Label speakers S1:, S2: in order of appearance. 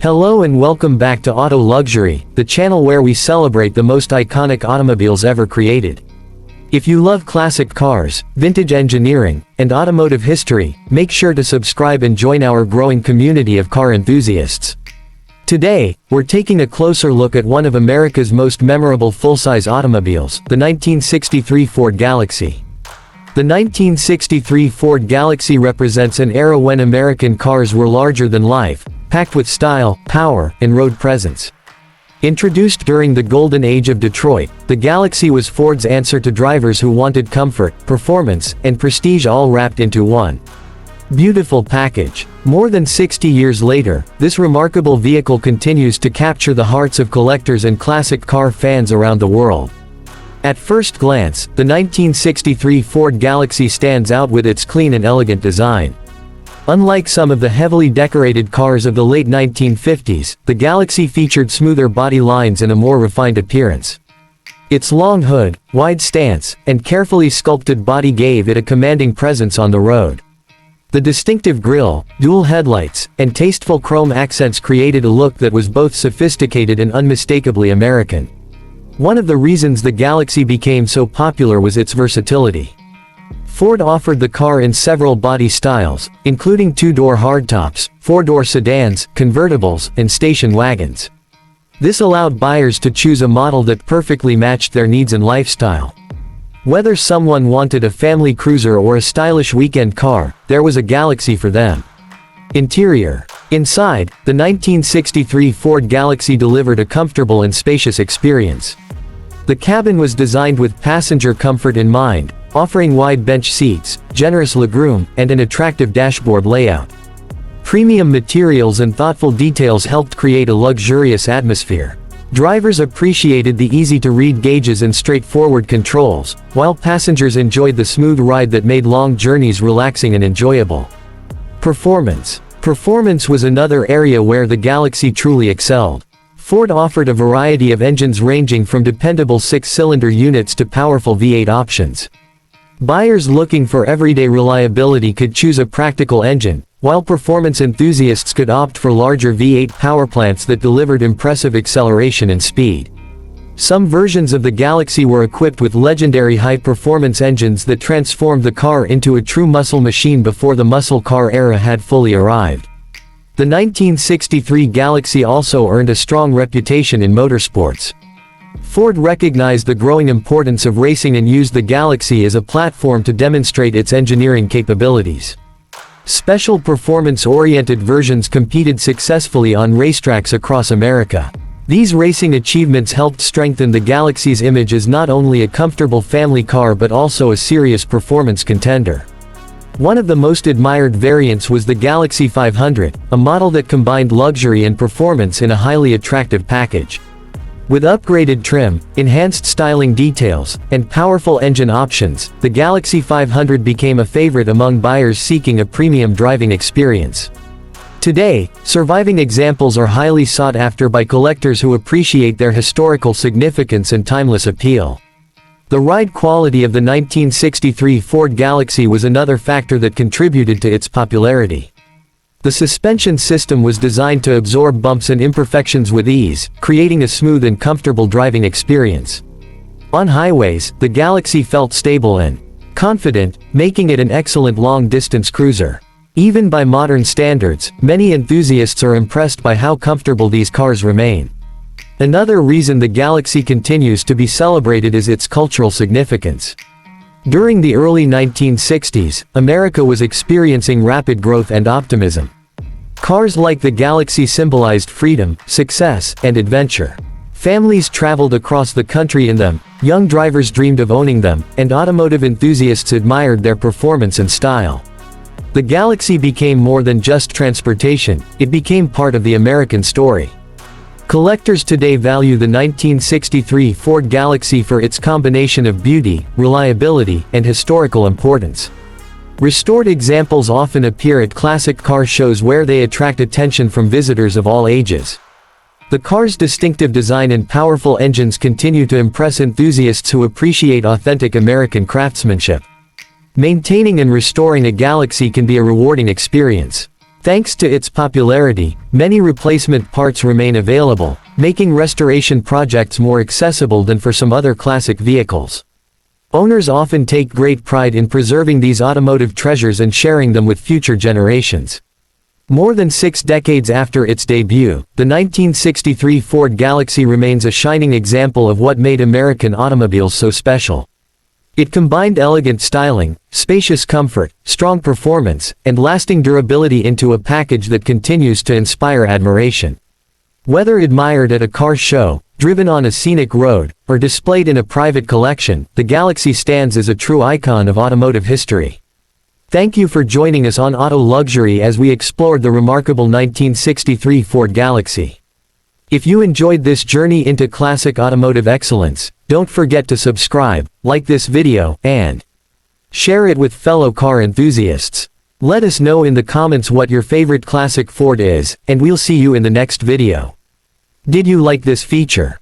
S1: Hello and welcome back to Auto Luxury, the channel where we celebrate the most iconic automobiles ever created. If you love classic cars, vintage engineering, and automotive history, make sure to subscribe and join our growing community of car enthusiasts. Today, we're taking a closer look at one of America's most memorable full-size automobiles, the 1963 Ford Galaxy. The 1963 Ford Galaxy represents an era when American cars were larger than life, packed with style, power, and road presence. Introduced during the golden age of Detroit, the Galaxy was Ford's answer to drivers who wanted comfort, performance, and prestige all wrapped into one beautiful package. More than 60 years later, this remarkable vehicle continues to capture the hearts of collectors and classic car fans around the world. At first glance, the 1963 Ford Galaxy stands out with its clean and elegant design. Unlike some of the heavily decorated cars of the late 1950s, the Galaxy featured smoother body lines and a more refined appearance. Its long hood, wide stance, and carefully sculpted body gave it a commanding presence on the road. The distinctive grille, dual headlights, and tasteful chrome accents created a look that was both sophisticated and unmistakably American. One of the reasons the Galaxy became so popular was its versatility. Ford offered the car in several body styles, including two-door hardtops, four-door sedans, convertibles, and station wagons. This allowed buyers to choose a model that perfectly matched their needs and lifestyle. Whether someone wanted a family cruiser or a stylish weekend car, there was a Galaxy for them. Interior. Inside, the 1963 Ford Galaxy delivered a comfortable and spacious experience. The cabin was designed with passenger comfort in mind, offering wide bench seats, generous legroom, and an attractive dashboard layout. Premium materials and thoughtful details helped create a luxurious atmosphere. Drivers appreciated the easy-to-read gauges and straightforward controls, while passengers enjoyed the smooth ride that made long journeys relaxing and enjoyable. Performance. Performance was another area where the Galaxy truly excelled. Ford offered a variety of engines ranging from dependable six-cylinder units to powerful V8 options. Buyers looking for everyday reliability could choose a practical engine, while performance enthusiasts could opt for larger V8 powerplants that delivered impressive acceleration and speed. Some versions of the Galaxy were equipped with legendary high-performance engines that transformed the car into a true muscle machine before the muscle car era had fully arrived. The 1963 Galaxy also earned a strong reputation in motorsports. Ford recognized the growing importance of racing and used the Galaxy as a platform to demonstrate its engineering capabilities. Special performance-oriented versions competed successfully on racetracks across America. These racing achievements helped strengthen the Galaxy's image as not only a comfortable family car but also a serious performance contender. One of the most admired variants was the Galaxy 500, a model that combined luxury and performance in a highly attractive package. With upgraded trim, enhanced styling details, and powerful engine options, the Galaxy 500 became a favorite among buyers seeking a premium driving experience. Today, surviving examples are highly sought after by collectors who appreciate their historical significance and timeless appeal. The ride quality of the 1963 Ford Galaxy was another factor that contributed to its popularity. The suspension system was designed to absorb bumps and imperfections with ease, creating a smooth and comfortable driving experience. On highways, the Galaxy felt stable and confident, making it an excellent long-distance cruiser. Even by modern standards, many enthusiasts are impressed by how comfortable these cars remain. Another reason the Galaxy continues to be celebrated is its cultural significance. During the early 1960s, America was experiencing rapid growth and optimism. Cars like the Galaxy symbolized freedom, success, and adventure. Families traveled across the country in them, young drivers dreamed of owning them, and automotive enthusiasts admired their performance and style. The Galaxy became more than just transportation, it became part of the American story. Collectors today value the 1963 Ford Galaxy for its combination of beauty, reliability, and historical importance. Restored examples often appear at classic car shows where they attract attention from visitors of all ages. The car's distinctive design and powerful engines continue to impress enthusiasts who appreciate authentic American craftsmanship. Maintaining and restoring a Galaxy can be a rewarding experience. Thanks to its popularity, many replacement parts remain available, making restoration projects more accessible than for some other classic vehicles. Owners often take great pride in preserving these automotive treasures and sharing them with future generations. More than 6 decades after its debut, the 1963 Ford Galaxy remains a shining example of what made American automobiles so special. It combined elegant styling, spacious comfort, strong performance, and lasting durability into a package that continues to inspire admiration. Whether admired at a car show, driven on a scenic road, or displayed in a private collection, the Galaxy stands as a true icon of automotive history. Thank you for joining us on Auto Luxury as we explored the remarkable 1963 Ford Galaxy. If you enjoyed this journey into classic automotive excellence, don't forget to subscribe, like this video, and share it with fellow car enthusiasts. Let us know in the comments what your favorite classic Ford is, and we'll see you in the next video. Did you like this feature?